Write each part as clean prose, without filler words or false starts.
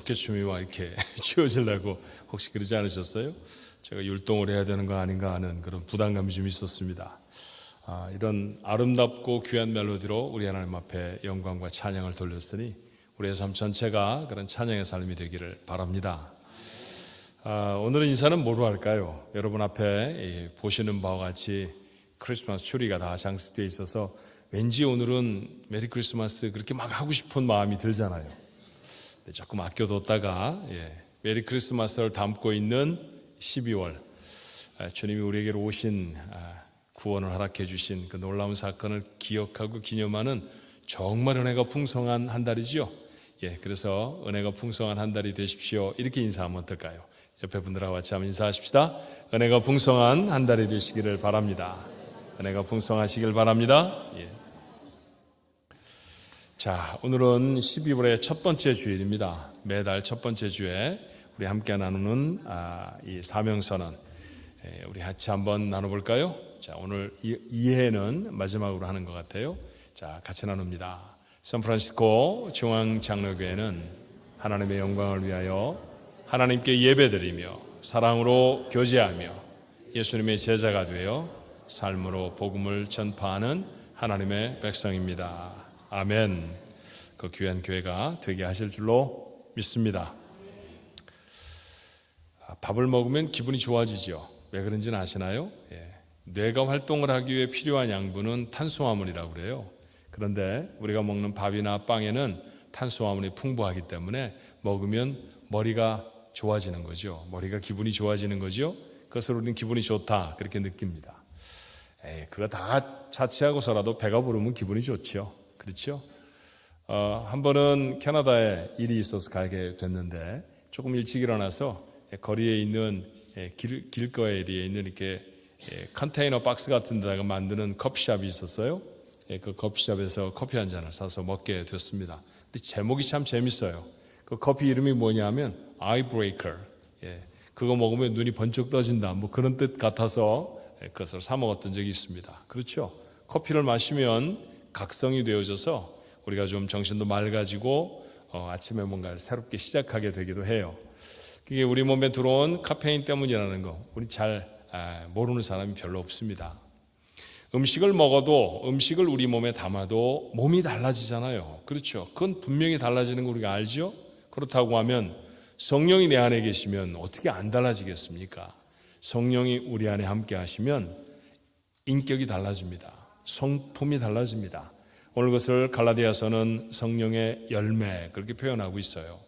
어깨춤이와 이렇게 치워지려고 혹시 그러지 않으셨어요? 제가 율동을 해야 되는 거 아닌가 하는 그런 부담감이 좀 있었습니다. 이런 아름답고 귀한 멜로디로 우리 하나님 앞에 영광과 찬양을 돌렸으니 우리의 삶 전체가 그런 찬양의 삶이 되기를 바랍니다. 오늘은 인사는 뭐로 할까요? 여러분 앞에 보시는 바와 같이 크리스마스 추리가 다 장식되어 있어서 왠지 오늘은 메리 크리스마스 그렇게 막 하고 싶은 마음이 들잖아요. 조금 아껴뒀다가 메리 크리스마스를 담고 있는 12월 주님이 우리에게로 오신 구원을 허락해 주신 그 놀라운 사건을 기억하고 기념하는 정말 은혜가 풍성한 한 달이죠. 그래서 은혜가 풍성한 한 달이 되십시오. 이렇게 인사하면 어떨까요? 옆에 분들하고 같이 한번 인사하십시다. 은혜가 풍성한 한 달이 되시기를 바랍니다. 은혜가 풍성하시길 바랍니다. 자, 오늘은 12월의 첫 번째 주일입니다. 매달 첫 번째 주에 우리 함께 나누는 이 사명선언, 우리 같이 한번 나눠볼까요? 자, 오늘 이해는 마지막으로 하는 것 같아요. 자, 같이 나눕니다. 샌프란시스코 중앙장로교회는 하나님의 영광을 위하여 하나님께 예배드리며 사랑으로 교제하며 예수님의 제자가 되어 삶으로 복음을 전파하는 하나님의 백성입니다. 아멘. 그 귀한 교회가 되게 하실 줄로 믿습니다. 밥을 먹으면 기분이 좋아지죠. 왜 그런지는 아시나요? 뇌가 활동을 하기 위해 필요한 양분은 탄수화물이라고 그래요. 그런데 우리가 먹는 밥이나 빵에는 탄수화물이 풍부하기 때문에 먹으면 머리가 좋아지는 거죠. 머리가 기분이 좋아지는 거죠. 그것을 우리는 기분이 좋다 그렇게 느낍니다. 그거 다 자취하고서라도 배가 부르면 기분이 좋죠. 그렇죠? 한 번은 캐나다에 일이 있어서 가게 됐는데 조금 일찍 일어나서 거리에 있는 길거리에 있는 이렇게 컨테이너 박스 같은 데다가 만드는 커피숍이 있었어요. 그 커피숍에서 커피 한 잔을 사서 먹게 됐습니다. 근데 제목이 참 재밌어요. 그 커피 이름이 뭐냐면 아이 브레이커. 그거 먹으면 눈이 번쩍 떠진다. 뭐 그런 뜻 같아서 그것을 사 먹었던 적이 있습니다. 그렇죠? 커피를 마시면 각성이 되어져서 우리가 좀 정신도 맑아지고 아침에 뭔가를 새롭게 시작하게 되기도 해요. 그게 우리 몸에 들어온 카페인 때문이라는 거 우리 잘 모르는 사람이 별로 없습니다. 음식을 먹어도 음식을 우리 몸에 담아도 몸이 달라지잖아요. 그렇죠? 그건 분명히 달라지는 거 우리가 알죠? 그렇다고 하면 성령이 내 안에 계시면 어떻게 안 달라지겠습니까? 성령이 우리 안에 함께 하시면 인격이 달라집니다. 성품이 달라집니다. 오늘 그것을 갈라디아서는 성령의 열매 그렇게 표현하고 있어요.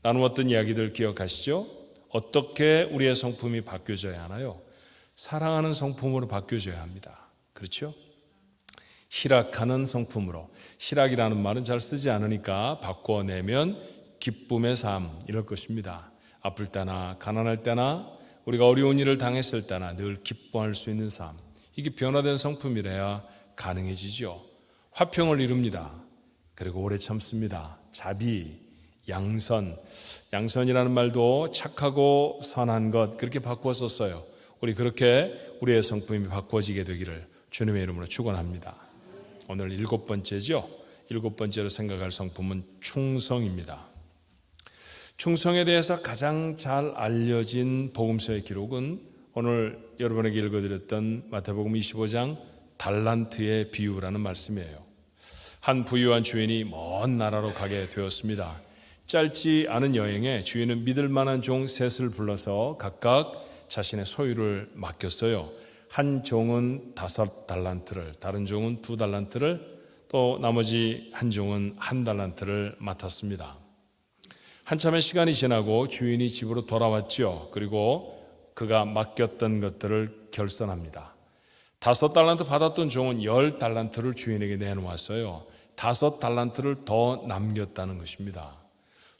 나누었던 이야기들 기억하시죠? 어떻게 우리의 성품이 바뀌어져야 하나요? 사랑하는 성품으로 바뀌어져야 합니다. 그렇죠? 희락하는 성품으로. 희락이라는 말은 잘 쓰지 않으니까 바꿔내면 기쁨의 삶 이럴 것입니다. 아플 때나 가난할 때나 우리가 어려운 일을 당했을 때나 늘 기뻐할 수 있는 삶. 이게 변화된 성품이라야 가능해지죠. 화평을 이룹니다. 그리고 오래 참습니다. 자비, 양선. 양선이라는 말도 착하고 선한 것 그렇게 바꾸었었어요. 우리 그렇게 우리의 성품이 바꿔지게 되기를 주님의 이름으로 축원합니다. 오늘 7번째죠. 7번째로 생각할 성품은 충성입니다. 충성에 대해서 가장 잘 알려진 복음서의 기록은 오늘 여러분에게 읽어드렸던 마태복음 25장 달란트의 비유라는 말씀이에요. 한 부유한 주인이 먼 나라로 가게 되었습니다. 짧지 않은 여행에 주인은 믿을 만한 종 셋을 불러서 각각 자신의 소유를 맡겼어요. 한 종은 5달란트를, 다른 종은 2달란트를, 또 나머지 한 종은 1달란트를 맡았습니다. 한참의 시간이 지나고 주인이 집으로 돌아왔죠. 그리고 그가 맡겼던 것들을 결산합니다. 5달란트 받았던 종은 10달란트를 주인에게 내놓았어요. 5달란트를 더 남겼다는 것입니다.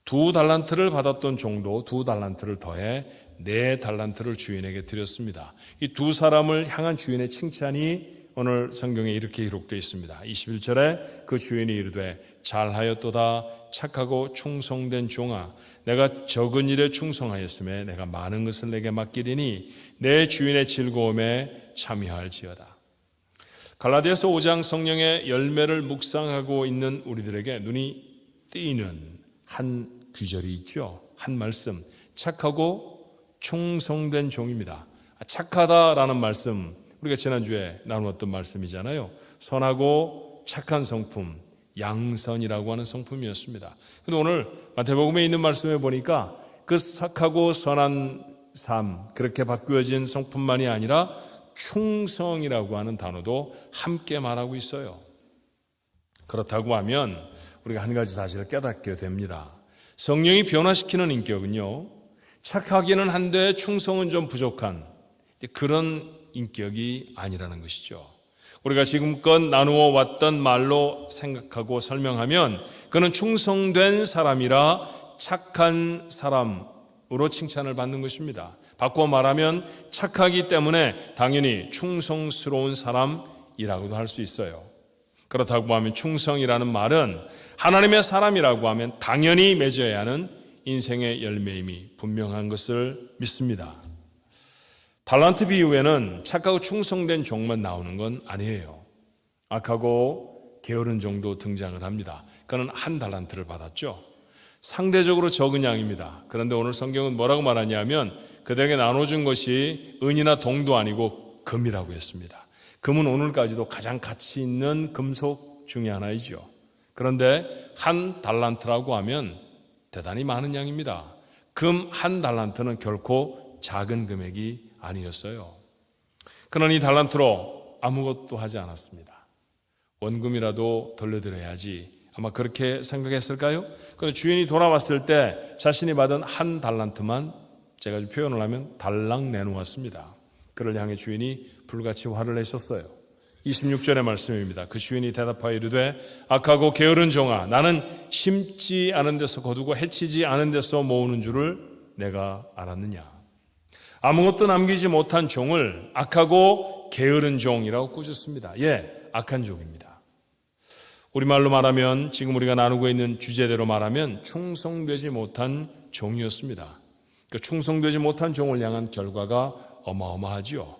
2달란트를 받았던 종도 2달란트를 더해 4달란트를 주인에게 드렸습니다. 이 두 사람을 향한 주인의 칭찬이 오늘 성경에 이렇게 기록되어 있습니다. 21절에 그 주인이 이르되 잘하였도다 착하고 충성된 종아 내가 적은 일에 충성하였음에 내가 많은 것을 내게 맡기리니 내 주인의 즐거움에 참여할지어다. 갈라디아서 5장 성령의 열매를 묵상하고 있는 우리들에게 눈이 띄는 한 귀절이 있죠. 한 말씀, 착하고 충성된 종입니다. 착하다라는 말씀, 우리가 지난주에 나누었던 말씀이잖아요. 선하고 착한 성품, 양선이라고 하는 성품이었습니다. 그런데 오늘 마태복음에 있는 말씀에 보니까 그 착하고 선한 삶, 그렇게 바뀌어진 성품만이 아니라 충성이라고 하는 단어도 함께 말하고 있어요. 그렇다고 하면 우리가 한 가지 사실을 깨닫게 됩니다. 성령이 변화시키는 인격은요, 착하기는 한데 충성은 좀 부족한 그런 인격이 아니라는 것이죠. 우리가 지금껏 나누어 왔던 말로 생각하고 설명하면 그는 충성된 사람이라 착한 사람으로 칭찬을 받는 것입니다. 바꿔 말하면 착하기 때문에 당연히 충성스러운 사람이라고도 할 수 있어요. 그렇다고 하면 충성이라는 말은 하나님의 사람이라고 하면 당연히 맺어야 하는 인생의 열매임이 분명한 것을 믿습니다. 달란트 비유에는 착하고 충성된 종만 나오는 건 아니에요. 악하고 게으른 종도 등장을 합니다. 그는 한 달란트를 받았죠. 상대적으로 적은 양입니다. 그런데 오늘 성경은 뭐라고 말하냐면 그들에게 나눠준 것이 은이나 동도 아니고 금이라고 했습니다. 금은 오늘까지도 가장 가치 있는 금속 중에 하나이죠. 그런데 한 달란트라고 하면 대단히 많은 양입니다. 금 한 달란트는 결코 작은 금액이 아니었어요. 그는 이 달란트로 아무것도 하지 않았습니다. 원금이라도 돌려드려야지 아마 그렇게 생각했을까요? 그런데 주인이 돌아왔을 때 자신이 받은 한 달란트만 제가 표현을 하면 달랑 내놓았습니다. 그를 향해 주인이 불같이 화를 내셨어요. 26절의 말씀입니다. 그 주인이 대답하여 이르되 악하고 게으른 종아, 나는 심지 않은 데서 거두고 해치지 않은 데서 모으는 줄을 내가 알았느냐. 아무것도 남기지 못한 종을 악하고 게으른 종이라고 꾸짖습니다. 예, 악한 종입니다. 우리말로 말하면 지금 우리가 나누고 있는 주제대로 말하면 충성되지 못한 종이었습니다. 그 충성되지 못한 종을 향한 결과가 어마어마하지요.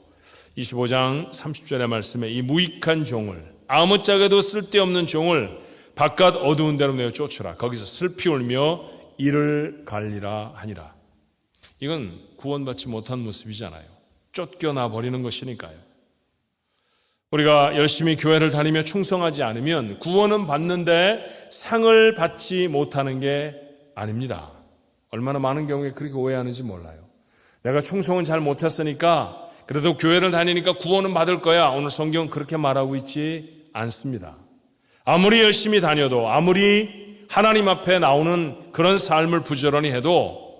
25장 30절의 말씀에 이 무익한 종을, 아무짝에도 쓸데없는 종을 바깥 어두운 데로 내어 쫓으라. 거기서 슬피 울며 이를 갈리라 하니라. 이건 구원받지 못한 모습이잖아요. 쫓겨나 버리는 것이니까요. 우리가 열심히 교회를 다니며 충성하지 않으면 구원은 받는데 상을 받지 못하는 게 아닙니다. 얼마나 많은 경우에 그렇게 오해하는지 몰라요. 내가 충성은 잘 못했으니까 그래도 교회를 다니니까 구원은 받을 거야. 오늘 성경은 그렇게 말하고 있지 않습니다. 아무리 열심히 다녀도, 아무리 하나님 앞에 나오는 그런 삶을 부지런히 해도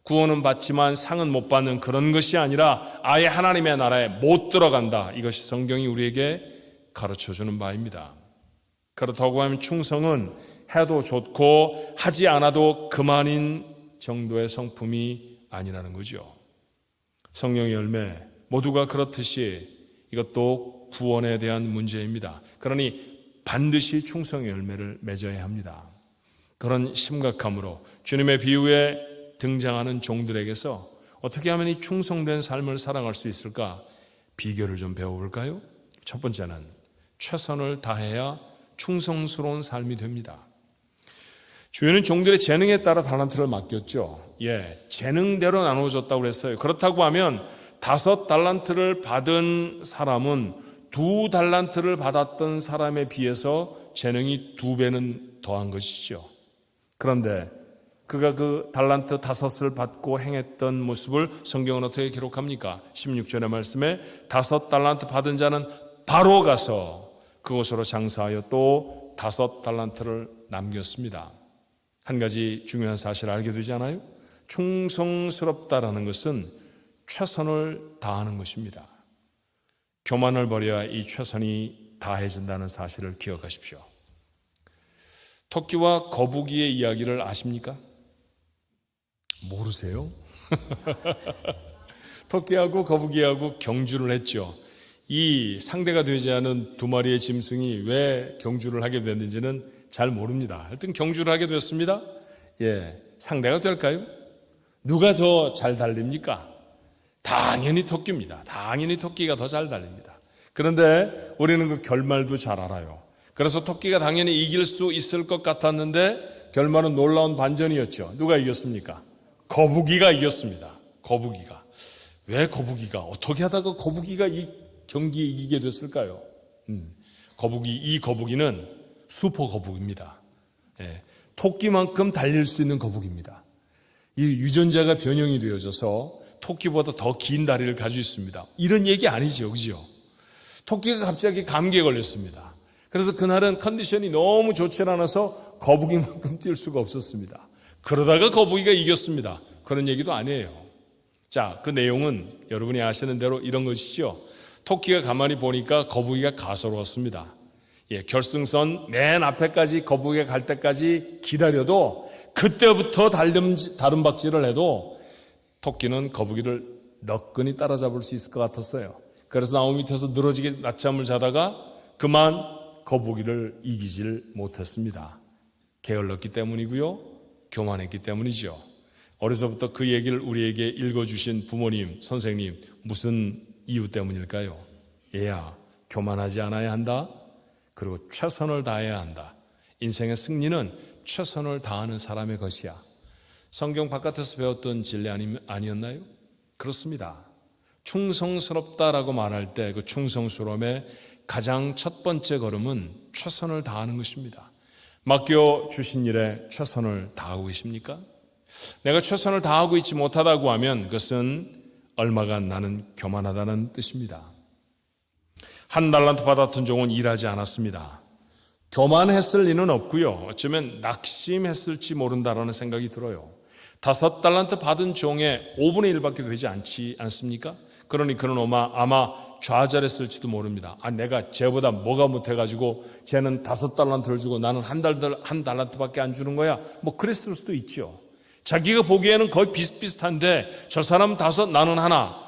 구원은 받지만 상은 못 받는 그런 것이 아니라 아예 하나님의 나라에 못 들어간다. 이것이 성경이 우리에게 가르쳐주는 바입니다. 그렇다고 하면 충성은 해도 좋고 하지 않아도 그만인 정도의 성품이 아니라는 거죠. 성령의 열매 모두가 그렇듯이 이것도 구원에 대한 문제입니다. 그러니 반드시 충성의 열매를 맺어야 합니다. 그런 심각함으로 주님의 비유에 등장하는 종들에게서 어떻게 하면 이 충성된 삶을 살아갈 수 있을까? 비결을 좀 배워볼까요? 첫 번째는 최선을 다해야 충성스러운 삶이 됩니다. 주인은 종들의 재능에 따라 달란트를 맡겼죠. 예, 재능대로 나눠줬다고 그랬어요. 그렇다고 하면 5 달란트를 받은 사람은 2 달란트를 받았던 사람에 비해서 재능이 2배는 더한 것이죠. 그런데 그가 그 달란트 5을 받고 행했던 모습을 성경은 어떻게 기록합니까? 16절의 말씀에 5 달란트 받은 자는 바로 가서 그곳으로 장사하여 또 5 달란트를 남겼습니다. 한 가지 중요한 사실을 알게 되지 않아요? 충성스럽다라는 것은 최선을 다하는 것입니다. 교만을 버려야 이 최선이 다해진다는 사실을 기억하십시오. 토끼와 거북이의 이야기를 아십니까? 모르세요? 토끼하고 거북이하고 경주를 했죠. 이 상대가 되지 않은 2마리의 짐승이 왜 경주를 하게 됐는지는 잘 모릅니다. 하여튼 경주를 하게 됐습니다. 예, 상대가 될까요? 누가 더 잘 달립니까? 당연히 토끼입니다. 당연히 토끼가 더 잘 달립니다. 그런데 우리는 그 결말도 잘 알아요. 그래서 토끼가 당연히 이길 수 있을 것 같았는데 결말은 놀라운 반전이었죠. 누가 이겼습니까? 거북이가 이겼습니다. 거북이가. 왜 거북이가? 어떻게 하다가 거북이가 이 경기에 이기게 됐을까요? 이 거북이는 슈퍼 거북입니다. 예, 토끼만큼 달릴 수 있는 거북입니다. 이 유전자가 변형이 되어져서 토끼보다 더 긴 다리를 가지고 있습니다. 이런 얘기 아니죠, 그죠? 토끼가 갑자기 감기에 걸렸습니다. 그래서 그날은 컨디션이 너무 좋지 않아서 거북이만큼 뛸 수가 없었습니다. 그러다가 거북이가 이겼습니다. 그런 얘기도 아니에요. 자, 그 내용은 여러분이 아시는 대로 이런 것이죠. 토끼가 가만히 보니까 거북이가 가소로웠습니다. 예, 결승선 맨 앞에까지 거북이가 갈 때까지 기다려도 그때부터 다름박질을 해도 토끼는 거북이를 너끈히 따라잡을 수 있을 것 같았어요. 그래서 나무 밑에서 늘어지게 낮잠을 자다가 그만 거북이를 이기질 못했습니다. 게을렀기 때문이고요. 교만했기 때문이죠. 어려서부터 그 얘기를 우리에게 읽어주신 부모님, 선생님, 무슨 이유 때문일까요? 얘야, 교만하지 않아야 한다. 그리고 최선을 다해야 한다. 인생의 승리는 최선을 다하는 사람의 것이야. 성경 바깥에서 배웠던 진리 아니었나요? 그렇습니다. 충성스럽다라고 말할 때 그 충성스러움의 가장 첫 번째 걸음은 최선을 다하는 것입니다. 맡겨주신 일에 최선을 다하고 계십니까? 내가 최선을 다하고 있지 못하다고 하면 그것은 얼마가 나는 교만하다는 뜻입니다. 한 달란트 받았던 종은 일하지 않았습니다. 교만했을 리는 없고요. 어쩌면 낙심했을지 모른다라는 생각이 들어요. 5달란트 받은 종의 5분의 1밖에 되지 않습니까? 그러니 그는 아마 좌절했을지도 모릅니다. 내가 쟤보다 뭐가 못해가지고 쟤는 5달란트를 주고 나는 한 달란트밖에 안 주는 거야. 뭐 그랬을 수도 있죠. 자기가 보기에는 거의 비슷비슷한데 저 사람 5, 나는 하나.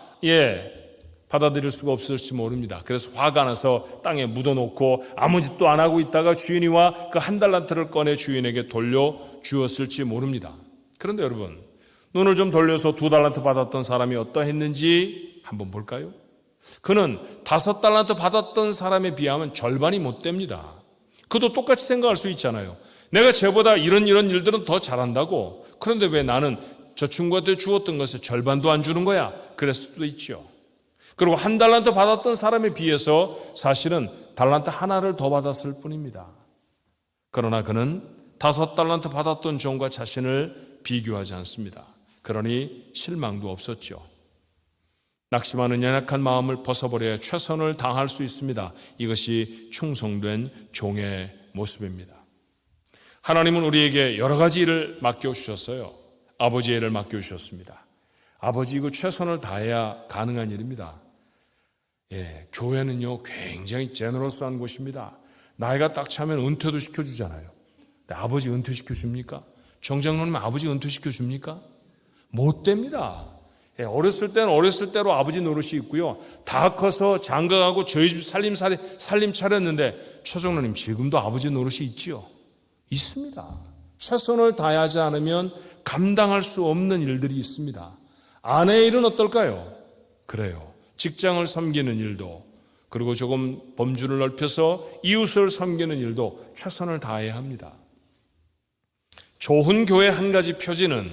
받아들일 수가 없을지 모릅니다. 그래서 화가 나서 땅에 묻어놓고 아무 짓도 안 하고 있다가 주인이와 그 1달란트를 꺼내 주인에게 돌려주었을지 모릅니다. 그런데 여러분, 눈을 좀 돌려서 2달란트 받았던 사람이 어떠했는지 한번 볼까요? 그는 5달란트 받았던 사람에 비하면 절반이 못 됩니다. 그도 똑같이 생각할 수 있잖아요. 내가 쟤보다 이런 일들은 더 잘한다고. 그런데 왜 나는 저 친구한테 주었던 것의 절반도 안 주는 거야? 그랬을 수도 있죠. 그리고 1달란트 받았던 사람에 비해서 사실은 달란트 하나를 더 받았을 뿐입니다. 그러나 그는 5달란트 받았던 종과 자신을 비교하지 않습니다. 그러니 실망도 없었죠. 낙심하는 연약한 마음을 벗어버려야 최선을 다할 수 있습니다. 이것이 충성된 종의 모습입니다. 하나님은 우리에게 여러 가지 일을 맡겨주셨어요. 아버지의 일을 맡겨주셨습니다. 아버지, 이거 최선을 다해야 가능한 일입니다. 교회는요 굉장히 제너러스한 곳입니다. 나이가 딱 차면 은퇴도 시켜주잖아요. 근데 아버지 은퇴시켜줍니까? 정장로님 아버지 은퇴시켜줍니까? 못 됩니다. 어렸을 때는 어렸을 때로 아버지 노릇이 있고요. 다 커서 장가가고 저희 집 살림 차렸는데 최정로님 지금도 아버지 노릇이 있지요? 있습니다. 최선을 다하지 않으면 감당할 수 없는 일들이 있습니다. 아내의 일은 어떨까요? 그래요. 직장을 섬기는 일도, 그리고 조금 범주를 넓혀서 이웃을 섬기는 일도 최선을 다해야 합니다. 좋은 교회 한 가지 표지는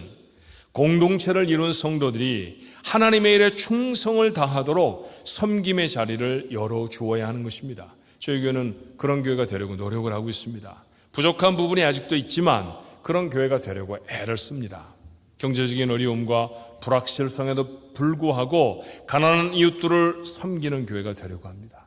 공동체를 이룬 성도들이 하나님의 일에 충성을 다하도록 섬김의 자리를 열어주어야 하는 것입니다. 저희 교회는 그런 교회가 되려고 노력을 하고 있습니다. 부족한 부분이 아직도 있지만 그런 교회가 되려고 애를 씁니다. 경제적인 어려움과 불확실성에도 불구하고 가난한 이웃들을 섬기는 교회가 되려고 합니다.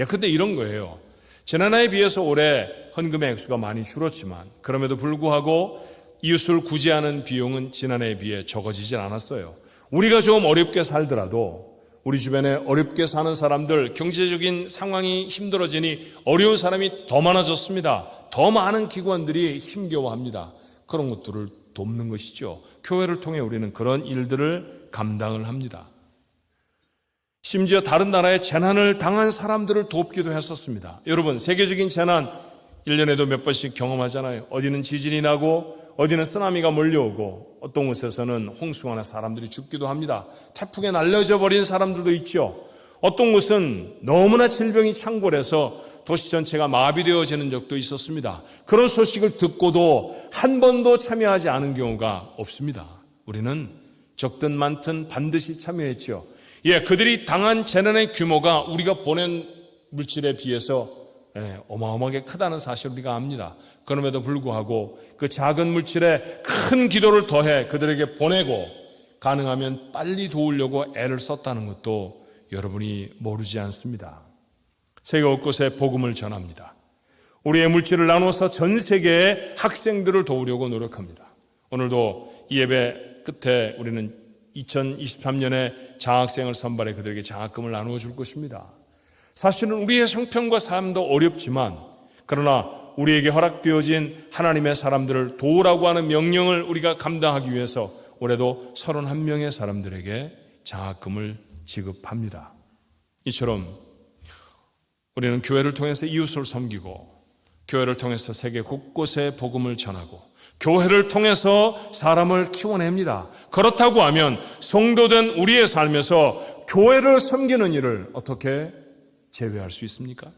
근데 이런 거예요. 지난해에 비해서 올해 헌금의 액수가 많이 줄었지만 그럼에도 불구하고 이웃을 구제하는 비용은 지난해에 비해 적어지진 않았어요. 우리가 좀 어렵게 살더라도 우리 주변에 어렵게 사는 사람들, 경제적인 상황이 힘들어지니 어려운 사람이 더 많아졌습니다. 더 많은 기관들이 힘겨워합니다. 그런 것들을 돕는 것이죠. 교회를 통해 우리는 그런 일들을 감당을 합니다. 심지어 다른 나라에 재난을 당한 사람들을 돕기도 했었습니다. 여러분, 세계적인 재난 1년에도 몇 번씩 경험하잖아요. 어디는 지진이 나고 어디는 쓰나미가 몰려오고 어떤 곳에서는 홍수가 나 사람들이 죽기도 합니다. 태풍에 날려져 버린 사람들도 있죠. 어떤 곳은 너무나 질병이 창궐해서 도시 전체가 마비되어지는 적도 있었습니다. 그런 소식을 듣고도 한 번도 참여하지 않은 경우가 없습니다. 우리는 적든 많든 반드시 참여했죠. 그들이 당한 재난의 규모가 우리가 보낸 물질에 비해서 어마어마하게 크다는 사실을 우리가 압니다. 그럼에도 불구하고 그 작은 물질에 큰 기도를 더해 그들에게 보내고 가능하면 빨리 도우려고 애를 썼다는 것도 여러분이 모르지 않습니다. 세계 곳곳에 복음을 전합니다. 우리의 물질을 나눠서 전 세계의 학생들을 도우려고 노력합니다. 오늘도 이 예배 끝에 우리는 2023년에 장학생을 선발해 그들에게 장학금을 나누어 줄 것입니다. 사실은 우리의 형편과 삶도 어렵지만 그러나 우리에게 허락되어진 하나님의 사람들을 도우라고 하는 명령을 우리가 감당하기 위해서 올해도 31명의 사람들에게 장학금을 지급합니다. 이처럼 우리는 교회를 통해서 이웃을 섬기고 교회를 통해서 세계 곳곳에 복음을 전하고 교회를 통해서 사람을 키워냅니다. 그렇다고 하면 성도된 우리의 삶에서 교회를 섬기는 일을 어떻게 제외할 수 있습니까?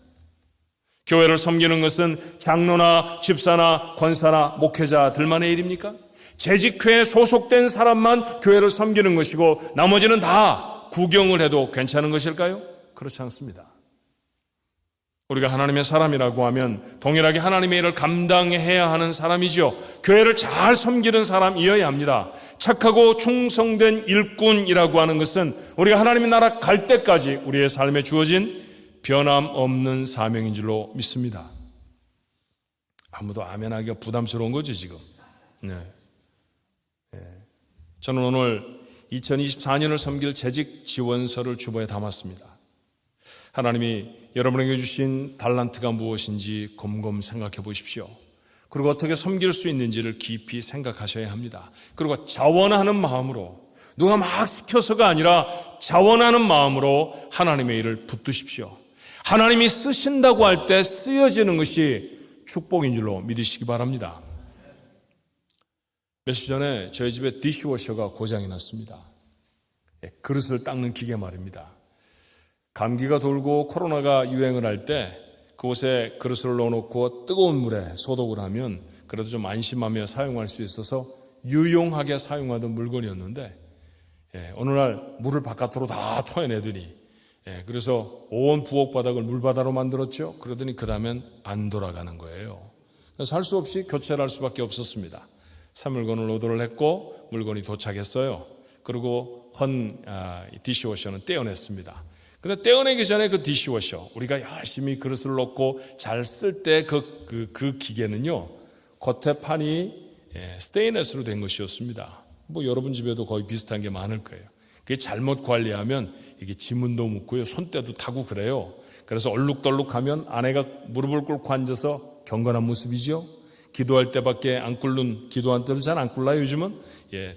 교회를 섬기는 것은 장로나 집사나 권사나 목회자들만의 일입니까? 재직회에 소속된 사람만 교회를 섬기는 것이고 나머지는 다 구경을 해도 괜찮은 것일까요? 그렇지 않습니다. 우리가 하나님의 사람이라고 하면 동일하게 하나님의 일을 감당해야 하는 사람이죠. 교회를 잘 섬기는 사람이어야 합니다. 착하고 충성된 일꾼이라고 하는 것은 우리가 하나님의 나라 갈 때까지 우리의 삶에 주어진 변함없는 사명인 줄로 믿습니다. 아무도 아멘하기가 부담스러운 거죠 지금. 저는 오늘 2024년을 섬길 재직 지원서를 주보에 담았습니다. 하나님이 여러분에게 주신 달란트가 무엇인지 곰곰 생각해 보십시오. 그리고 어떻게 섬길 수 있는지를 깊이 생각하셔야 합니다. 그리고 자원하는 마음으로, 누가 막 시켜서가 아니라 자원하는 마음으로 하나님의 일을 붙드십시오. 하나님이 쓰신다고 할 때 쓰여지는 것이 축복인 줄로 믿으시기 바랍니다. 며칠 전에 저희 집에 디시워셔가 고장이 났습니다. 그릇을 닦는 기계 말입니다. 감기가 돌고 코로나가 유행을 할 때 그곳에 그릇을 넣어놓고 뜨거운 물에 소독을 하면 그래도 좀 안심하며 사용할 수 있어서 유용하게 사용하던 물건이었는데 어느 날 물을 바깥으로 다 토해내더니 그래서 온 부엌 바닥을 물바다로 만들었죠. 그러더니 그 다음엔 안 돌아가는 거예요. 그래서 할 수 없이 교체를 할 수밖에 없었습니다. 새 물건을 오더를 했고 물건이 도착했어요. 그리고 디시워셔는 떼어냈습니다. 근데 떼어내기 전에 그 디시워셔, 우리가 열심히 그릇을 넣고 잘 쓸 때 그 기계는요, 겉에 판이 스테인레스로 된 것이었습니다. 뭐 여러분 집에도 거의 비슷한 게 많을 거예요. 그게 잘못 관리하면 이게 지문도 묻고요, 손때도 타고 그래요. 그래서 얼룩덜룩하면 아내가 무릎을 꿇고 앉아서 경건한 모습이죠. 기도할 때밖에 안 꿇는, 기도한 때는 잘 안 꿇나요 요즘은?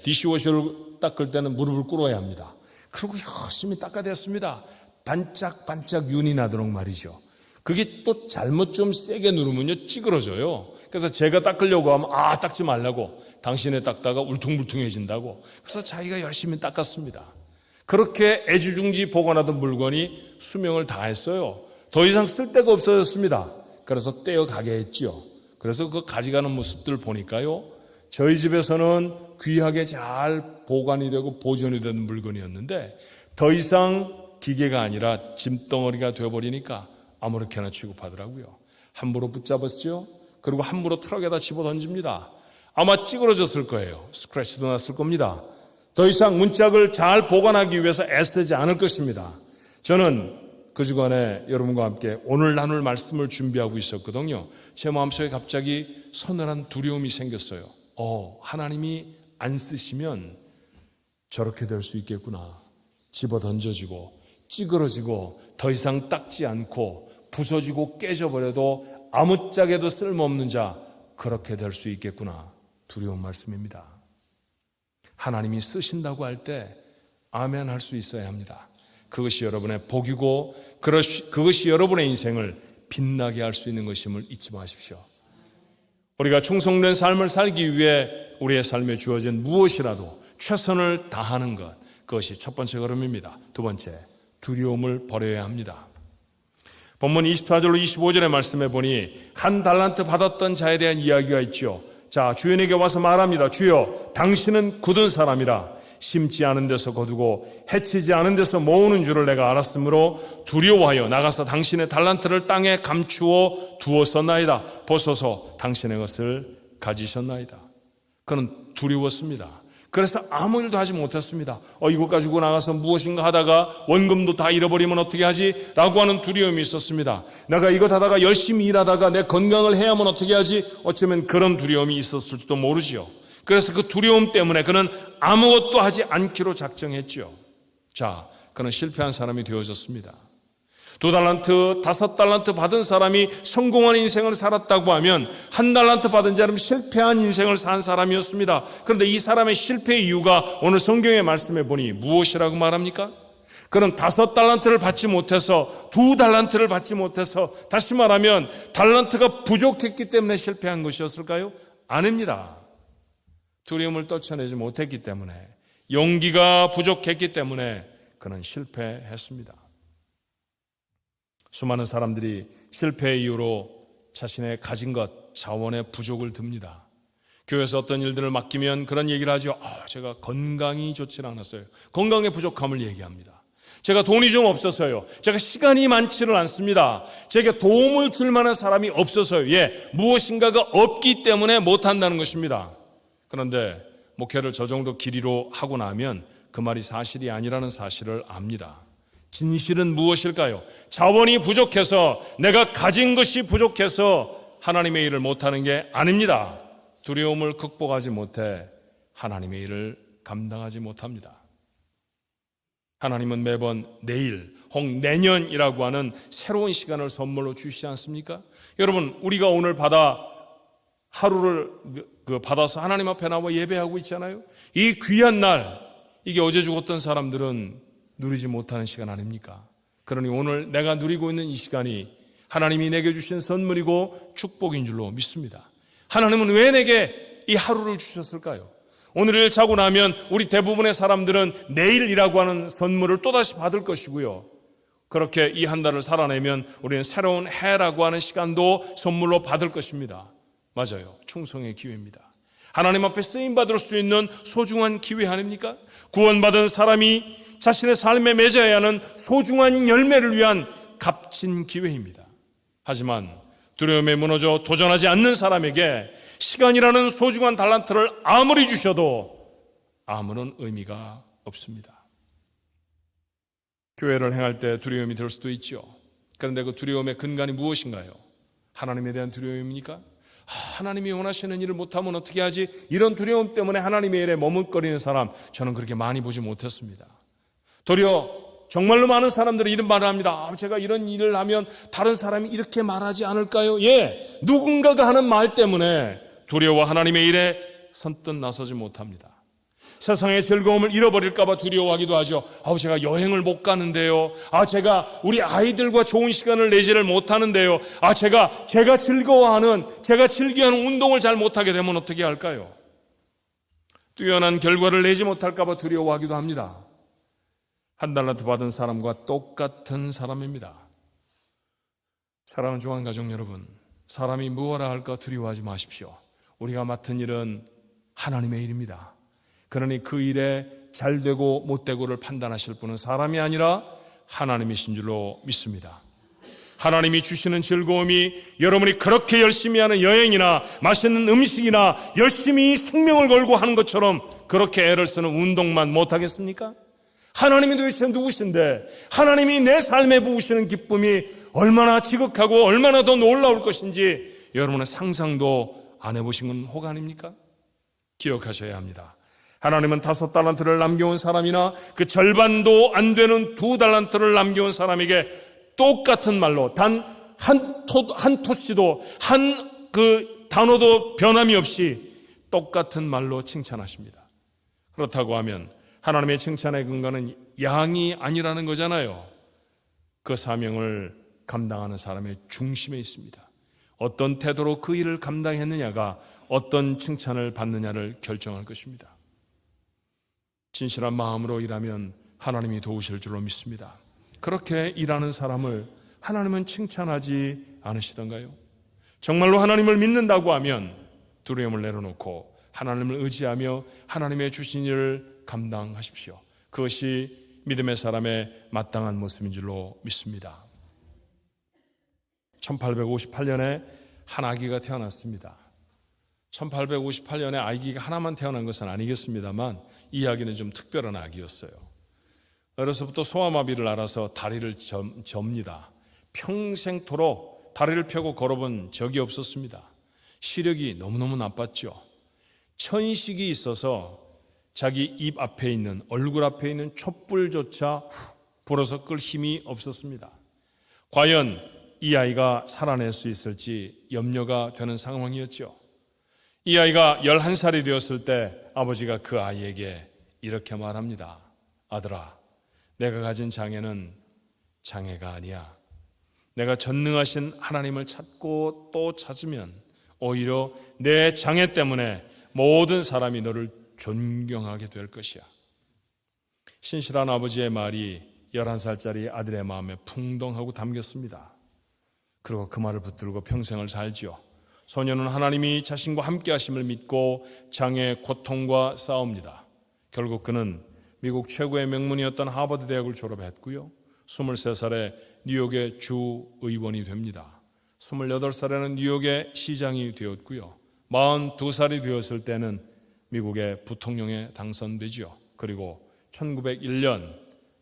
디시워셔를 닦을 때는 무릎을 꿇어야 합니다. 그리고 열심히 닦아댔습니다. 반짝반짝 윤이 나도록 말이죠. 그게 또 잘못 좀 세게 누르면요 찌그러져요. 그래서 제가 닦으려고 하면 닦지 말라고, 당신의 닦다가 울퉁불퉁해진다고. 그래서 자기가 열심히 닦았습니다. 그렇게 애지중지 보관하던 물건이 수명을 다했어요. 더 이상 쓸 데가 없어졌습니다. 그래서 떼어가게 했죠. 그래서 그 가져가는 모습들 보니까요, 저희 집에서는 귀하게 잘 보관이 되고 보존이 된 물건이었는데 더 이상 기계가 아니라 짐덩어리가 되어버리니까 아무렇게나 취급하더라고요. 함부로 붙잡았죠. 그리고 함부로 트럭에다 집어던집니다. 아마 찌그러졌을 거예요. 스크래치도 났을 겁니다. 더 이상 문짝을 잘 보관하기 위해서 애쓰지 않을 것입니다. 저는 그 주간에 여러분과 함께 오늘 나눌 말씀을 준비하고 있었거든요. 제 마음속에 갑자기 서늘한 두려움이 생겼어요. 하나님이 안 쓰시면 저렇게 될 수 있겠구나. 집어 던져지고 찌그러지고 더 이상 닦지 않고 부서지고 깨져버려도 아무짝에도 쓸모없는 자, 그렇게 될 수 있겠구나. 두려운 말씀입니다. 하나님이 쓰신다고 할 때 아멘 할 수 있어야 합니다. 그것이 여러분의 복이고 그것이 여러분의 인생을 빛나게 할 수 있는 것임을 잊지 마십시오. 우리가 충성된 삶을 살기 위해 우리의 삶에 주어진 무엇이라도 최선을 다하는 것, 그것이 첫 번째 걸음입니다. 두 번째, 두려움을 버려야 합니다. 본문 24절로 25절의 말씀에 보니 한 달란트 받았던 자에 대한 이야기가 있죠. 자, 주인에게 와서 말합니다. 주여, 당신은 굳은 사람이라 심지 않은 데서 거두고 해치지 않은 데서 모으는 줄을 내가 알았으므로 두려워하여 나가서 당신의 달란트를 땅에 감추어 두었었나이다. 벗어서 당신의 것을 가지셨나이다. 그는 두려웠습니다. 그래서 아무 일도 하지 못했습니다. 이것 가지고 나가서 무엇인가 하다가 원금도 다 잃어버리면 어떻게 하지? 라고 하는 두려움이 있었습니다. 내가 이것 하다가 열심히 일하다가 내 건강을 해야만 어떻게 하지? 어쩌면 그런 두려움이 있었을지도 모르지요. 그래서 그 두려움 때문에 그는 아무것도 하지 않기로 작정했죠. 자, 그는 실패한 사람이 되어졌습니다. 2달란트, 5달란트 받은 사람이 성공한 인생을 살았다고 하면 1달란트 받은 자는 실패한 인생을 산 사람이었습니다. 그런데 이 사람의 실패의 이유가 오늘 성경의 말씀에 보니 무엇이라고 말합니까? 그는 5달란트를 받지 못해서 2달란트를 받지 못해서, 다시 말하면 달란트가 부족했기 때문에 실패한 것이었을까요? 아닙니다. 두려움을 떨쳐내지 못했기 때문에, 용기가 부족했기 때문에 그는 실패했습니다. 수많은 사람들이 실패의 이유로 자신의 가진 것, 자원의 부족을 듭니다. 교회에서 어떤 일들을 맡기면 그런 얘기를 하죠. 제가 건강이 좋지 않았어요. 건강의 부족함을 얘기합니다. 제가 돈이 좀 없어서요. 제가 시간이 많지를 않습니다. 제게 도움을 줄 만한 사람이 없어서요. 무엇인가가 없기 때문에 못한다는 것입니다. 그런데 목회를 저 정도 길이로 하고 나면 그 말이 사실이 아니라는 사실을 압니다. 진실은 무엇일까요? 자원이 부족해서, 내가 가진 것이 부족해서 하나님의 일을 못하는 게 아닙니다. 두려움을 극복하지 못해 하나님의 일을 감당하지 못합니다. 하나님은 매번 내일 혹 내년이라고 하는 새로운 시간을 선물로 주시지 않습니까? 여러분, 우리가 오늘 하루를 받아서 하나님 앞에 나와 예배하고 있잖아요. 이 귀한 날, 이게 어제 죽었던 사람들은 누리지 못하는 시간 아닙니까? 그러니 오늘 내가 누리고 있는 이 시간이 하나님이 내게 주신 선물이고 축복인 줄로 믿습니다. 하나님은 왜 내게 이 하루를 주셨을까요? 오늘을 자고 나면 우리 대부분의 사람들은 내일이라고 하는 선물을 또다시 받을 것이고요. 그렇게 이 한 달을 살아내면 우리는 새로운 해라고 하는 시간도 선물로 받을 것입니다. 맞아요. 충성의 기회입니다. 하나님 앞에 쓰임받을 수 있는 소중한 기회 아닙니까? 구원받은 사람이 자신의 삶에 맺어야 하는 소중한 열매를 위한 값진 기회입니다. 하지만 두려움에 무너져 도전하지 않는 사람에게 시간이라는 소중한 달란트를 아무리 주셔도 아무런 의미가 없습니다. 교회를 행할 때 두려움이 들 수도 있죠. 그런데 그 두려움의 근간이 무엇인가요? 하나님에 대한 두려움입니까? 하나님이 원하시는 일을 못하면 어떻게 하지? 이런 두려움 때문에 하나님의 일에 머뭇거리는 사람, 저는 그렇게 많이 보지 못했습니다. 도리어 정말로 많은 사람들이 이런 말을 합니다. 제가 이런 일을 하면 다른 사람이 이렇게 말하지 않을까요? 누군가가 하는 말 때문에 두려워 하나님의 일에 선뜻 나서지 못합니다. 세상의 즐거움을 잃어버릴까 봐 두려워하기도 하죠. 제가 여행을 못 가는데요. 제가 우리 아이들과 좋은 시간을 내지를 못하는데요. 제가 즐거워하는, 제가 즐겨하는 운동을 잘 못하게 되면 어떻게 할까요? 뛰어난 결과를 내지 못할까 봐 두려워하기도 합니다. 1달란트 받은 사람과 똑같은 사람입니다. 사랑하는 조한가족 여러분, 사람이 무엇라 할까 두려워하지 마십시오. 우리가 맡은 일은 하나님의 일입니다. 그러니 그 일에 잘 되고 못 되고를 판단하실 분은 사람이 아니라 하나님이신 줄로 믿습니다. 하나님이 주시는 즐거움이 여러분이 그렇게 열심히 하는 여행이나 맛있는 음식이나 열심히 생명을 걸고 하는 것처럼 그렇게 애를 쓰는 운동만 못하겠습니까? 하나님이 도대체 누구신데 하나님이 내 삶에 부으시는 기쁨이 얼마나 지극하고 얼마나 더 놀라울 것인지 여러분은 상상도 안 해보신 건 혹 아닙니까? 기억하셔야 합니다. 하나님은 5달란트를 남겨온 사람이나 그 절반도 안 되는 2달란트를 남겨온 사람에게 똑같은 말로 단 한 토씨도 한 그 단어도 변함이 없이 똑같은 말로 칭찬하십니다. 그렇다고 하면 하나님의 칭찬의 근거는 양이 아니라는 거잖아요. 그 사명을 감당하는 사람의 중심에 있습니다. 어떤 태도로 그 일을 감당했느냐가 어떤 칭찬을 받느냐를 결정할 것입니다. 진실한 마음으로 일하면 하나님이 도우실 줄로 믿습니다. 그렇게 일하는 사람을 하나님은 칭찬하지 않으시던가요? 정말로 하나님을 믿는다고 하면 두려움을 내려놓고 하나님을 의지하며 하나님의 주신 일을 감당하십시오. 그것이 믿음의 사람의 마땅한 모습인 줄로 믿습니다. 1858년에 한 아기가 태어났습니다. 1858년에 아기가 하나만 태어난 것은 아니겠습니다만 이 아기는 좀 특별한 아기였어요. 어려서부터 소아마비를 앓아서 다리를 접니다. 평생토록 다리를 펴고 걸어본 적이 없었습니다. 시력이 너무너무 나빴죠. 천식이 있어서 자기 입 앞에 있는, 얼굴 앞에 있는 촛불조차 불어서 끌 힘이 없었습니다. 과연 이 아이가 살아낼 수 있을지 염려가 되는 상황이었죠. 이 아이가 11살이 되었을 때 아버지가 그 아이에게 이렇게 말합니다. 아들아, 내가 가진 장애는 장애가 아니야. 내가 전능하신 하나님을 찾고 또 찾으면 오히려 내 장애 때문에 모든 사람이 너를 존경하게 될 것이야. 신실한 아버지의 말이 11살짜리 아들의 마음에 풍덩하고 담겼습니다. 그리고 그 말을 붙들고 평생을 살지요. 소년은 하나님이 자신과 함께 하심을 믿고 장애의 고통과 싸웁니다. 결국 그는 미국 최고의 명문이었던 하버드 대학을 졸업했고요. 23살에 뉴욕의 주 의원이 됩니다. 28살에는 뉴욕의 시장이 되었고요. 42살이 되었을 때는 미국의 부통령에 당선되죠. 그리고 1901년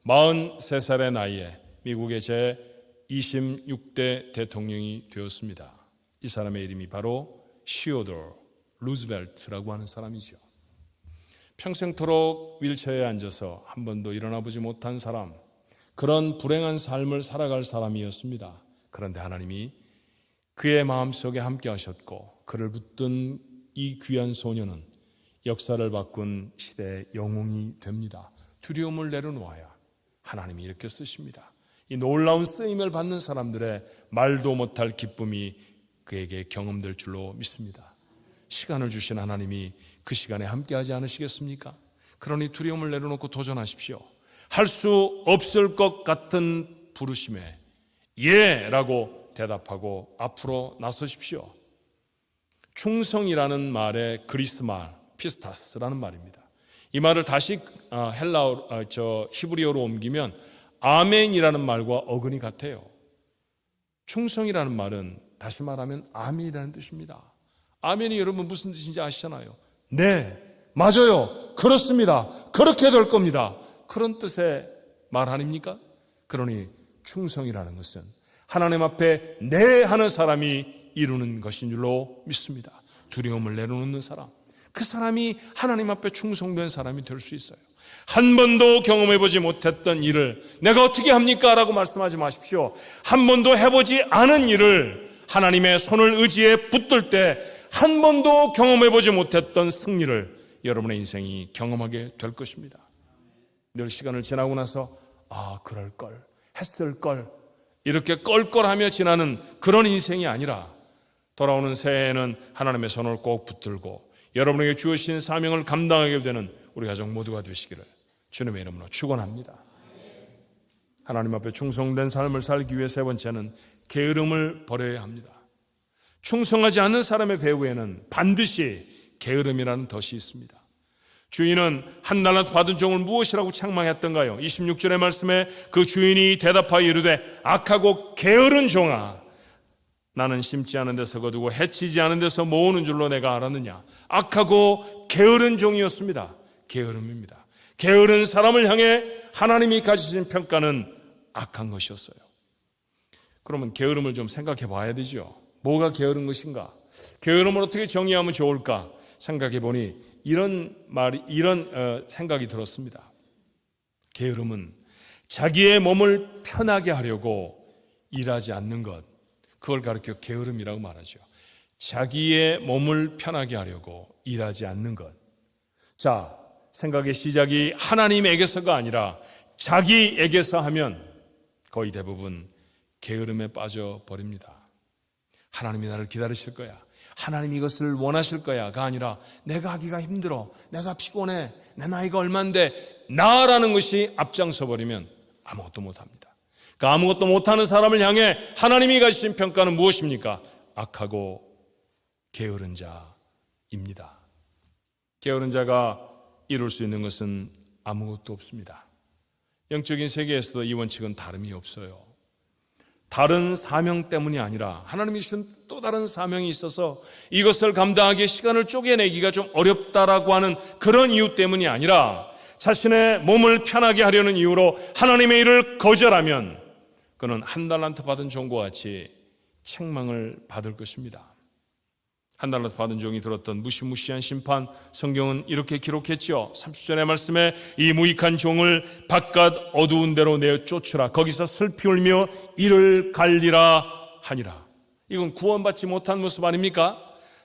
43살의 나이에 미국의 제26대 대통령이 되었습니다. 이 사람의 이름이 바로 시오도르 루즈벨트라고 하는 사람이죠. 평생토록 휠체어에 앉아서 한 번도 일어나 보지 못한 사람, 그런 불행한 삶을 살아갈 사람이었습니다. 그런데 하나님이 그의 마음속에 함께 하셨고 그를 붙든 이 귀한 소년은 역사를 바꾼 시대의 영웅이 됩니다. 두려움을 내려놓아야 하나님이 이렇게 쓰십니다. 이 놀라운 쓰임을 받는 사람들의 말도 못할 기쁨이 그에게 경험될 줄로 믿습니다. 시간을 주신 하나님이 그 시간에 함께하지 않으시겠습니까? 그러니 두려움을 내려놓고 도전하십시오. 할 수 없을 것 같은 부르심에 예라고 대답하고 앞으로 나서십시오. 충성이라는 말의 그리스 말 피스타스라는 말입니다. 이 말을 다시 히브리어로 옮기면 아멘이라는 말과 어근이 같아요. 충성이라는 말은 다시 말하면 아멘이라는 뜻입니다. 아멘이 여러분 무슨 뜻인지 아시잖아요. 네, 맞아요. 그렇습니다. 그렇게 될 겁니다. 그런 뜻의 말 아닙니까? 그러니 충성이라는 것은 하나님 앞에 네 하는 사람이 이루는 것인 줄로 믿습니다. 두려움을 내려놓는 사람, 그 사람이 하나님 앞에 충성된 사람이 될 수 있어요. 한 번도 경험해보지 못했던 일을 내가 어떻게 합니까? 라고 말씀하지 마십시오. 한 번도 해보지 않은 일을 하나님의 손을 의지에 붙들 때 한 번도 경험해보지 못했던 승리를 여러분의 인생이 경험하게 될 것입니다. 늘 시간을 지나고 나서 그럴걸, 했을걸 이렇게 껄껄하며 지나는 그런 인생이 아니라 돌아오는 새해에는 하나님의 손을 꼭 붙들고 여러분에게 주어진 사명을 감당하게 되는 우리 가족 모두가 되시기를 주님의 이름으로 축원합니다. 하나님 앞에 충성된 삶을 살기 위해 세 번째는 게으름을 버려야 합니다. 충성하지 않는 사람의 배후에는 반드시 게으름이라는 덫이 있습니다. 주인은 한 달란트 받은 종을 무엇이라고 책망했던가요? 26절의 말씀에 그 주인이 대답하여 이르되 악하고 게으른 종아, 나는 심지 않은 데서 거두고 해치지 않은 데서 모으는 줄로 내가 알았느냐. 악하고 게으른 종이었습니다. 게으름입니다. 게으른 사람을 향해 하나님이 가지신 평가는 악한 것이었어요. 그러면 게으름을 좀 생각해 봐야 되죠. 뭐가 게으른 것인가? 게으름을 어떻게 정의하면 좋을까? 생각해 보니 이런 생각이 들었습니다. 게으름은 자기의 몸을 편하게 하려고 일하지 않는 것, 그걸 가르쳐 게으름이라고 말하죠. 자기의 몸을 편하게 하려고 일하지 않는 것. 자, 생각의 시작이 하나님에게서가 아니라 자기에게서 하면 거의 대부분 게으름에 빠져버립니다. 하나님이 나를 기다리실 거야, 하나님이 이것을 원하실 거야가 아니라 내가 하기가 힘들어, 내가 피곤해, 내 나이가 얼만데 나라는 것이 앞장서 버리면 아무것도 못합니다. 그 아무것도 못하는 사람을 향해 하나님이 가지신 평가는 무엇입니까? 악하고 게으른 자입니다. 게으른 자가 이룰 수 있는 것은 아무것도 없습니다. 영적인 세계에서도 이 원칙은 다름이 없어요. 다른 사명 때문이 아니라 하나님이 주신 또 다른 사명이 있어서 이것을 감당하기에 시간을 쪼개내기가 좀 어렵다라고 하는 그런 이유 때문이 아니라 자신의 몸을 편하게 하려는 이유로 하나님의 일을 거절하면 그는 한 달란트 받은 종과 같이 책망을 받을 것입니다. 한 달란트 받은 종이 들었던 무시무시한 심판, 성경은 이렇게 기록했죠. 30절의 말씀에 이 무익한 종을 바깥 어두운 데로 내어 쫓으라. 거기서 슬피 울며 이를 갈리라 하니라. 이건 구원받지 못한 모습 아닙니까?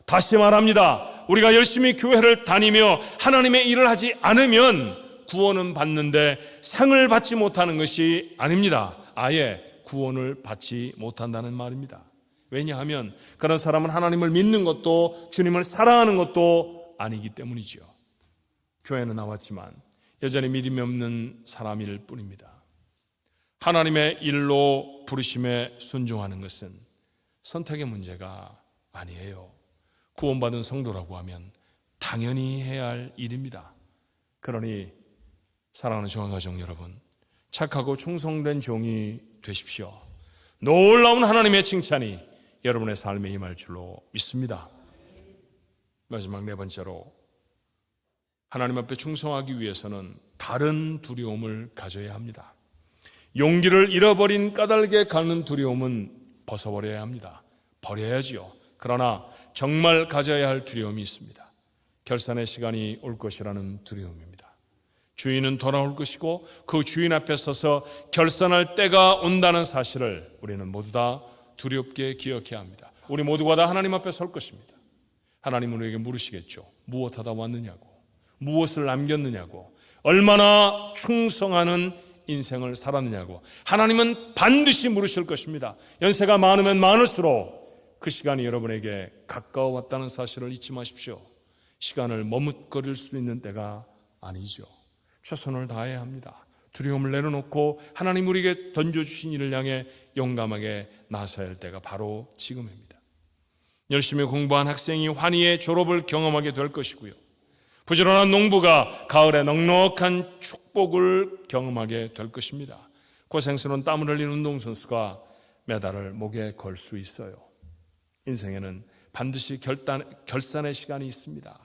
다시 말합니다. 우리가 열심히 교회를 다니며 하나님의 일을 하지 않으면 구원은 받는데 상을 받지 못하는 것이 아닙니다. 아예 구원을 받지 못한다는 말입니다. 왜냐하면 그런 사람은 하나님을 믿는 것도 주님을 사랑하는 것도 아니기 때문이죠. 교회는 나왔지만 여전히 믿음이 없는 사람일 뿐입니다. 하나님의 일로 부르심에 순종하는 것은 선택의 문제가 아니에요. 구원받은 성도라고 하면 당연히 해야 할 일입니다. 그러니 사랑하는 종아가족 여러분, 착하고 충성된 종이 되십시오. 놀라운 하나님의 칭찬이 여러분의 삶에 임할 줄로 믿습니다. 마지막 네 번째로, 하나님 앞에 충성하기 위해서는 다른 두려움을 가져야 합니다. 용기를 잃어버린 까닭에 가는 두려움은 벗어버려야 합니다. 버려야지요. 그러나 정말 가져야 할 두려움이 있습니다. 결산의 시간이 올 것이라는 두려움입니다. 주인은 돌아올 것이고 그 주인 앞에 서서 결산할 때가 온다는 사실을 우리는 모두 다 두렵게 기억해야 합니다. 우리 모두가 다 하나님 앞에 설 것입니다. 하나님은 우리에게 물으시겠죠. 무엇하다 왔느냐고, 무엇을 남겼느냐고, 얼마나 충성하는 인생을 살았느냐고. 하나님은 반드시 물으실 것입니다. 연세가 많으면 많을수록 그 시간이 여러분에게 가까워왔다는 사실을 잊지 마십시오. 시간을 머뭇거릴 수 있는 때가 아니죠. 최선을 다해야 합니다. 두려움을 내려놓고 하나님 우리에게 던져주신 일을 향해 용감하게 나서야 할 때가 바로 지금입니다. 열심히 공부한 학생이 환희의 졸업을 경험하게 될 것이고요. 부지런한 농부가 가을에 넉넉한 축복을 경험하게 될 것입니다. 고생스러운 땀을 흘린 운동선수가 메달을 목에 걸 수 있어요. 인생에는 반드시 결산의 시간이 있습니다.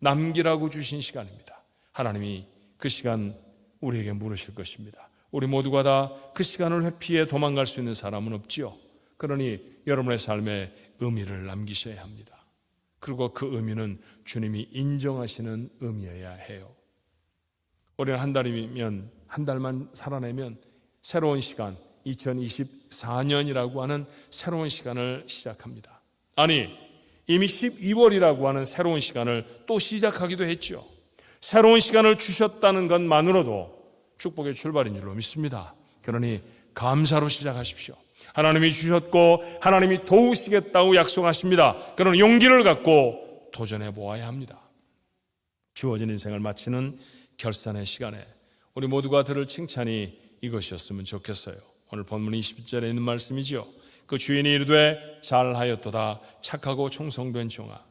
남기라고 주신 시간입니다. 하나님이 그 시간 우리에게 물으실 것입니다. 우리 모두가 다 그 시간을 회피해 도망갈 수 있는 사람은 없지요. 그러니 여러분의 삶에 의미를 남기셔야 합니다. 그리고 그 의미는 주님이 인정하시는 의미여야 해요. 우리는 한 달이면, 한 달만 살아내면 새로운 시간, 2024년이라고 하는 새로운 시간을 시작합니다. 아니, 이미 12월이라고 하는 새로운 시간을 또 시작하기도 했죠. 새로운 시간을 주셨다는 것만으로도 축복의 출발인 줄로 믿습니다. 그러니 감사로 시작하십시오. 하나님이 주셨고 하나님이 도우시겠다고 약속하십니다. 그러나 용기를 갖고 도전해 보아야 합니다. 주어진 인생을 마치는 결산의 시간에 우리 모두가 들을 칭찬이 이것이었으면 좋겠어요. 오늘 본문 20절에 있는 말씀이지요. 그 주인이 이르되 잘하였도다 착하고 충성된 종아,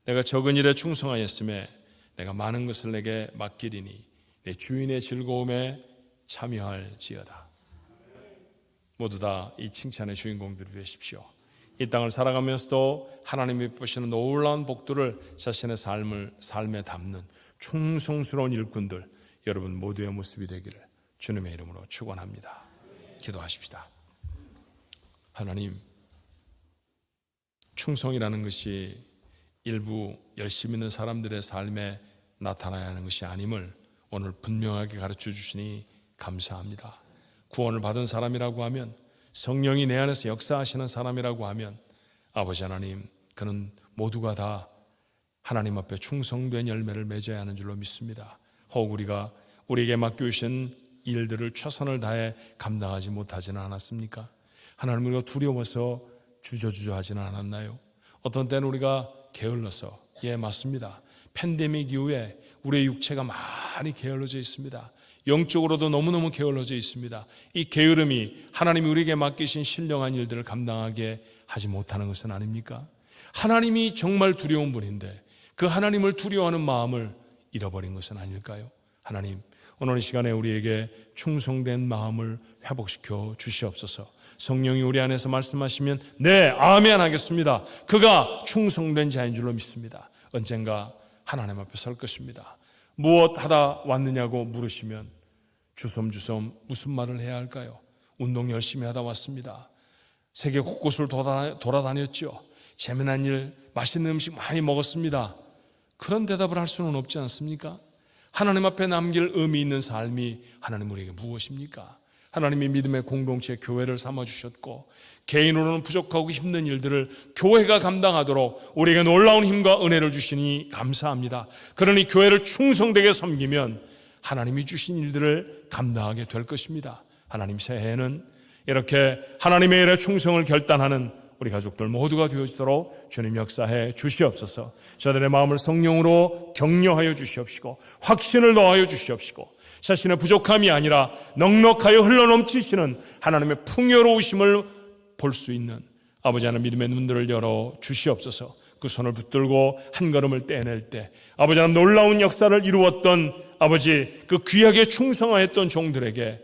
내가 적은 일에 충성하였음에 내가 많은 것을 내게 맡기리니 내 주인의 즐거움에 참여할지어다. 모두 다 이 칭찬의 주인공들이 되십시오. 이 땅을 살아가면서도 하나님이 보시는 놀라운 복들을 자신의 삶에 담는 충성스러운 일꾼들, 여러분 모두의 모습이 되기를 주님의 이름으로 축원합니다. 기도하십시다. 하나님, 충성이라는 것이 일부 열심히 있는 사람들의 삶에 나타나야 하는 것이 아님을 오늘 분명하게 가르쳐 주시니 감사합니다. 구원을 받은 사람이라고 하면, 성령이 내 안에서 역사하시는 사람이라고 하면, 아버지 하나님, 그는 모두가 다 하나님 앞에 충성된 열매를 맺어야 하는 줄로 믿습니다. 혹 우리가 우리에게 맡겨주신 일들을 최선을 다해 감당하지 못하지는 않았습니까? 하나님, 우리가 두려워서 주저하지는 않았나요? 어떤 때는 우리가 게을러서, 예, 맞습니다. 팬데믹 이후에 우리의 육체가 많이 게을러져 있습니다. 영적으로도 너무너무 게을러져 있습니다. 이 게으름이 하나님이 우리에게 맡기신 신령한 일들을 감당하게 하지 못하는 것은 아닙니까? 하나님이 정말 두려운 분인데 그 하나님을 두려워하는 마음을 잃어버린 것은 아닐까요? 하나님, 오늘 이 시간에 우리에게 충성된 마음을 회복시켜 주시옵소서. 성령이 우리 안에서 말씀하시면 네, 아멘 하겠습니다. 그가 충성된 자인 줄로 믿습니다. 언젠가 하나님 앞에 설 것입니다. 무엇 하다 왔느냐고 물으시면 주섬주섬 무슨 말을 해야 할까요? 운동 열심히 하다 왔습니다. 세계 곳곳을 돌아다녔죠. 재미난 일, 맛있는 음식 많이 먹었습니다. 그런 대답을 할 수는 없지 않습니까? 하나님 앞에 남길 의미 있는 삶이 하나님 우리에게 무엇입니까? 하나님이 믿음의 공동체 교회를 삼아주셨고 개인으로는 부족하고 힘든 일들을 교회가 감당하도록 우리에게 놀라운 힘과 은혜를 주시니 감사합니다. 그러니 교회를 충성되게 섬기면 하나님이 주신 일들을 감당하게 될 것입니다. 하나님, 새해에는 이렇게 하나님의 일에 충성을 결단하는 우리 가족들 모두가 되어지도록 주님 역사해 주시옵소서. 저들의 마음을 성령으로 격려하여 주시옵시고 확신을 더하여 주시옵시고 자신의 부족함이 아니라 넉넉하여 흘러넘치시는 하나님의 풍요로우심을 볼 수 있는 아버지 하나님 믿음의 눈들을 열어 주시옵소서. 그 손을 붙들고 한 걸음을 떼낼 때 아버지 하나님 놀라운 역사를 이루었던 아버지 그 귀하게 충성하였던 종들에게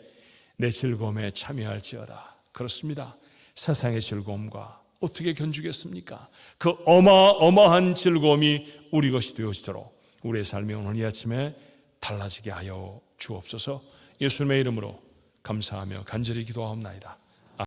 내 즐거움에 참여할지어다. 그렇습니다. 세상의 즐거움과 어떻게 견주겠습니까? 그 어마어마한 즐거움이 우리 것이 되어지도록 우리의 삶이 오늘 이 아침에 달라지게 하여 주옵소서. 예수님의 이름으로 감사하며 간절히 기도하옵나이다.